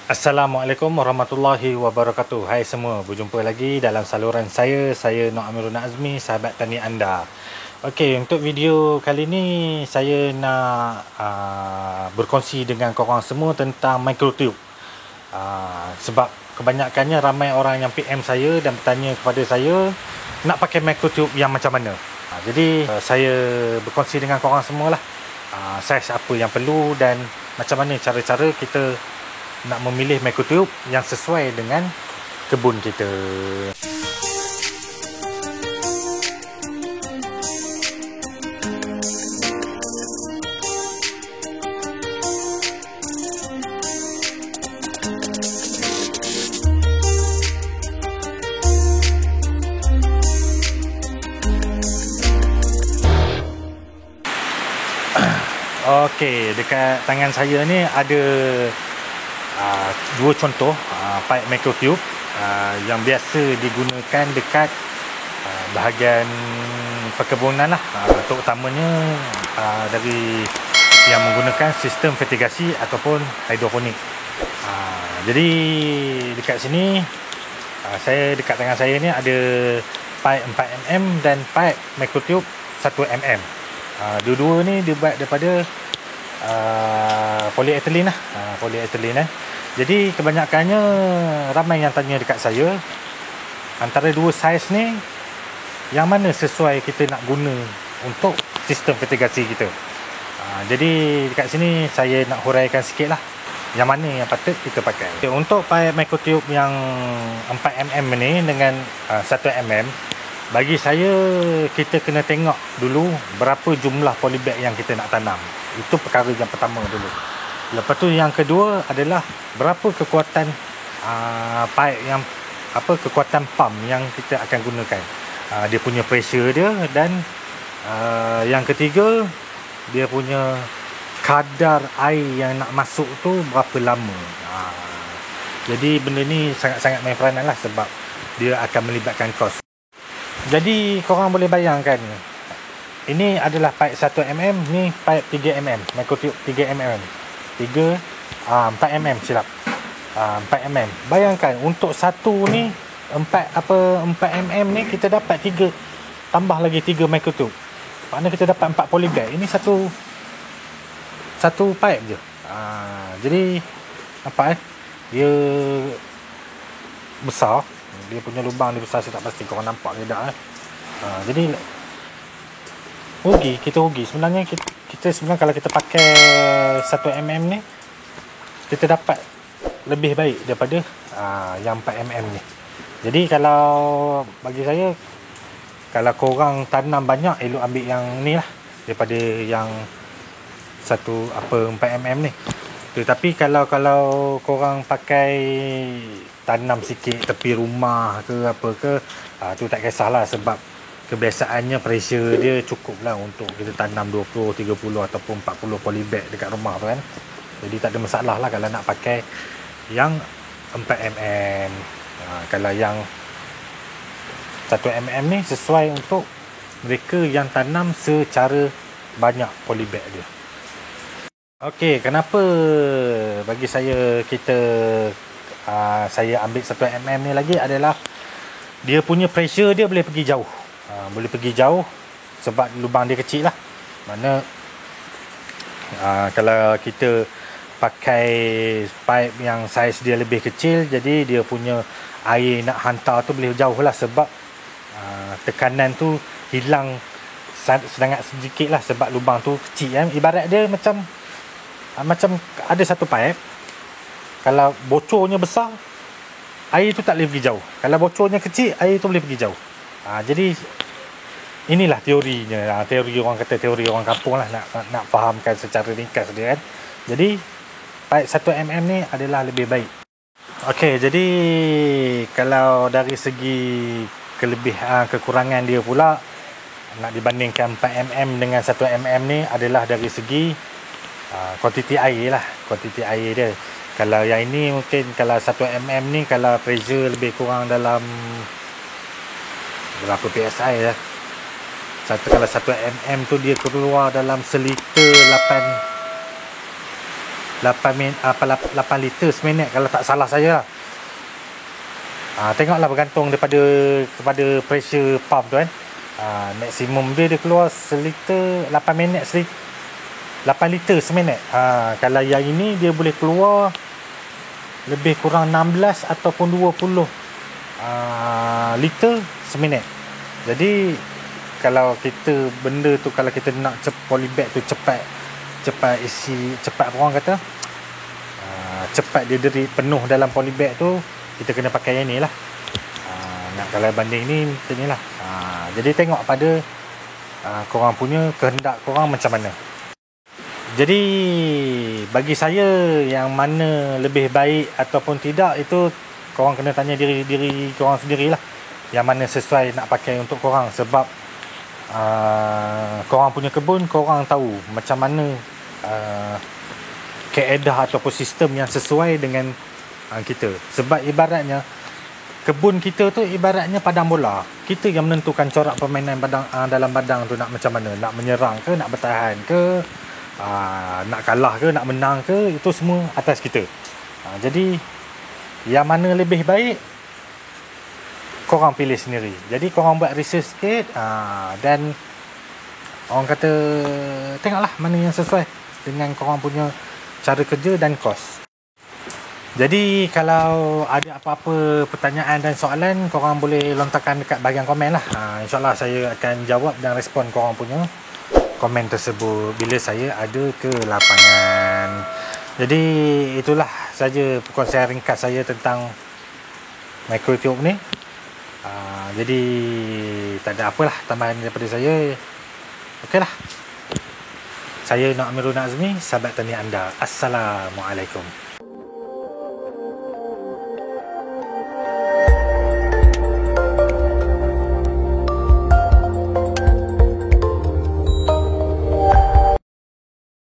Assalamualaikum warahmatullahi wabarakatuh. Hai semua, berjumpa lagi dalam saluran saya Nur Amirul Azmi, sahabat tani anda. Okey, untuk video kali ni saya nak berkongsi dengan korang semua tentang microtube. Sebab kebanyakannya ramai orang yang PM saya dan bertanya kepada saya nak pakai microtube yang macam mana. Jadi saya berkongsi dengan korang semualah saiz apa yang perlu dan macam mana cara-cara kita nak memilih microtube yang sesuai dengan kebun kita. Okey, dekat tangan saya ni ada dua contoh pipe microtube yang biasa digunakan dekat bahagian perkebunan lah, terutamanya dari yang menggunakan sistem fertigasi ataupun hidroponik. Jadi dekat sini saya dekat tangan saya ni ada pipe 4mm dan pipe microtube 1mm. Dua-dua ni dibuat daripada polyethylene lah, polyethylene Jadi kebanyakannya ramai yang tanya dekat saya antara dua saiz ni yang mana sesuai kita nak guna untuk sistem fertigasi kita. Jadi dekat sini saya nak huraikan sikit lah yang mana yang patut kita pakai. Untuk pipe microtube yang 4mm ni dengan 1mm, bagi saya kita kena tengok dulu berapa jumlah polybag yang kita nak tanam. Itu perkara yang pertama dulu. Lepas tu yang kedua adalah berapa kekuatan pipe yang kekuatan pump yang kita akan gunakan. Dia punya pressure dia dan yang ketiga dia punya kadar air yang nak masuk tu berapa lama. Jadi benda ni sangat-sangat main peranan lah sebab dia akan melibatkan kos. Jadi korang boleh bayangkan ini adalah pipe 1mm, ni pipe 3mm, microtube 3mm. 4mm silap. 4mm. Bayangkan untuk satu ni 4mm ni kita dapat 3 tambah lagi 3 microtube. Maknanya kita dapat 4 polybag. Ini satu pipe je. Jadi nampak dia besar. Dia punya lubang dia besar, saya tak pasti korang nampak ke tak. Jadi kita rugi sebenarnya. Kita sebenarnya kalau kita pakai 1mm ni kita dapat lebih baik daripada yang 4mm ni. Jadi kalau bagi saya, kalau korang tanam banyak, elok ambil yang ni lah daripada yang 4mm ni. Tetapi kalau korang pakai tanam sikit tepi rumah ke apa ke, tu tak kisahlah sebab kebiasaannya pressure dia cukup lah untuk kita tanam 20, 30 ataupun 40 polybag dekat rumah tu kan. Jadi tak ada masalah lah kalau nak pakai yang 4mm. Kalau yang 1mm ni sesuai untuk mereka yang tanam secara banyak polybag dia. Okey, kenapa bagi saya saya ambil 1mm ni lagi adalah dia punya pressure dia boleh pergi jauh. Boleh pergi jauh sebab lubang dia kecil lah. Mana kalau kita pakai pipe yang saiz dia lebih kecil, jadi dia punya air nak hantar tu boleh jauh lah sebab tekanan tu hilang sangat sedikit lah sebab lubang tu kecil kan. Ibarat dia macam ada satu pipe, kalau bocornya besar air tu tak boleh pergi jauh, kalau bocornya kecil air tu boleh pergi jauh. Jadi inilah teorinya, teori orang kata, teori orang kampung lah, nak fahamkan secara ringkas dia kan. Jadi pipe 1mm ni adalah lebih baik. Okey, jadi kalau dari segi kelebihan kekurangan dia pula nak dibandingkan 4mm dengan 1mm ni adalah dari segi kuantiti air lah, kuantiti air dia. Kalau yang ini mungkin kalau 1mm ni kalau pressure lebih kurang dalam berapa PSI lah. Kalau 1mm tu dia keluar dalam seliter 8 8 liter seminit kalau tak salah saya. Tengoklah bergantung kepada pressure pump tu kan. Maksimum dia keluar 1 liter 8 minit 8 liter seminit. Kalau yang ini dia boleh keluar lebih kurang 16 ataupun 20 liter seminit. Jadi kalau kita benda tu, kalau kita nak polybag tu cepat isi, cepat apa orang kata, cepat dia penuh dalam polybag tu, kita kena pakai yang ni lah. Nak kalau banding ni macam ni lah. Jadi tengok pada korang punya kehendak korang macam mana. Jadi bagi saya yang mana lebih baik ataupun tidak, itu korang kena tanya diri korang sendirilah, yang mana sesuai nak pakai untuk korang. Sebab korang punya kebun, korang tahu macam mana kaedah ataupun sistem yang sesuai dengan kita. Sebab ibaratnya kebun kita tu ibaratnya padang bola. Kita yang menentukan corak permainan dalam padang tu nak macam mana, nak menyerang ke, nak bertahan ke, nak kalah ke, nak menang ke, itu semua atas kita. Jadi yang mana lebih baik, korang pilih sendiri. Jadi korang buat research sikit, dan orang kata tengoklah mana yang sesuai dengan korang punya cara kerja dan kos. Jadi kalau ada apa-apa pertanyaan dan soalan, korang boleh lontarkan dekat bahagian komen lah. InsyaAllah saya akan jawab dan respon korang punya komen tersebut bila saya ada ke lapangan. Jadi itulah saja perkongsian ringkas saya tentang microtube ni. Jadi tak ada apalah tambahan daripada saya. Okeylah. Saya Nok Amirul Nazmi, sahabat tani anda. Assalamualaikum.